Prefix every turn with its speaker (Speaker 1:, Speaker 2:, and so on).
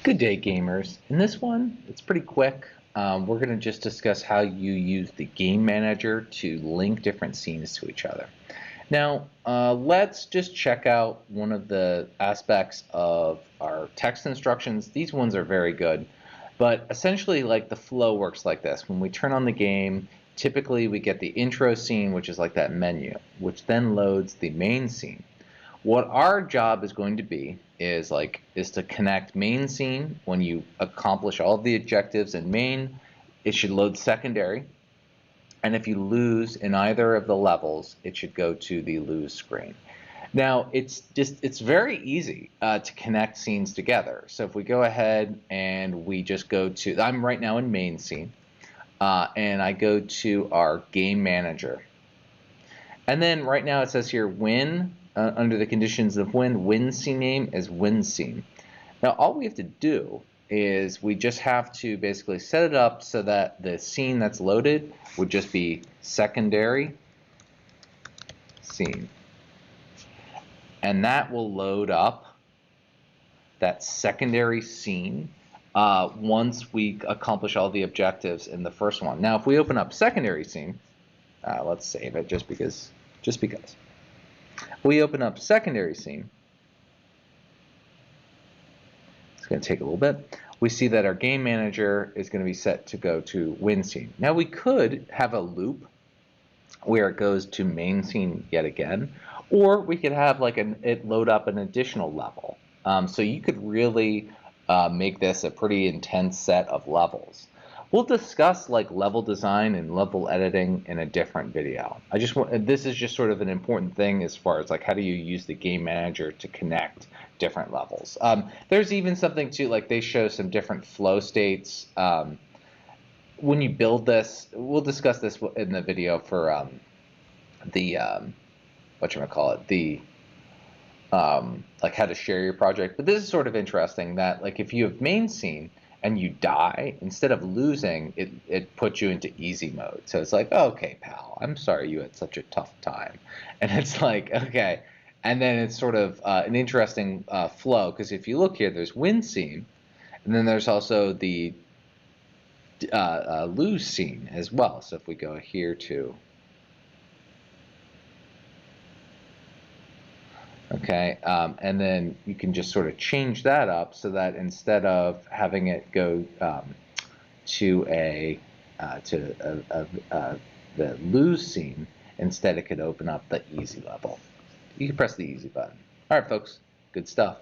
Speaker 1: Good day, gamers. In this one, it's pretty quick. We're going to just discuss how you use the game manager to link different scenes to each other. Now, let's just check out one of the aspects of our text instructions. These ones are very good, but essentially, like the flow works like this. When we turn on the game, typically we get the intro scene, which is like that menu, which then loads the main scene. What our job is going to be is to connect main scene. When you accomplish all of the objectives in main, it should load secondary, and if you lose in either of the levels, it should go to the lose screen. Now it's very easy to connect scenes together. So if we go ahead and we just go to, I'm right now in main scene, and I go to our game manager. And then right now it says here win, under the conditions of win scene name is win scene. Now all we have to do is we just have to basically set it up so that the scene that's loaded would just be secondary scene. And that will load up that secondary scene once we accomplish all the objectives in the first one. Now if we open up secondary scene, let's save it just because. We open up secondary scene. It's going to take a little bit. We see that our game manager is going to be set to go to win scene. Now we could have a loop where it goes to main scene yet again, or we could have like it load up an additional level. So you could really make this a pretty intense set of levels. We'll discuss like level design and level editing in a different video. This is just sort of an important thing as far as like how do you use the game manager to connect different levels. There's even something too, like they show some different flow states. When you build this, we'll discuss this in the video for the whatchamacallit, the like how to share your project. But this is sort of interesting that like if you have main scene and you die, instead of losing, it puts you into easy mode. So it's like, oh, okay, pal, I'm sorry you had such a tough time. And it's like, okay. And then it's sort of an interesting flow, because if you look here, there's win scene, and then there's also the lose scene as well. So if we go here to, okay, and then you can just sort of change that up so that instead of having it go to the lose scene, instead it could open up the easy level. You can press the easy button. All right, folks, good stuff.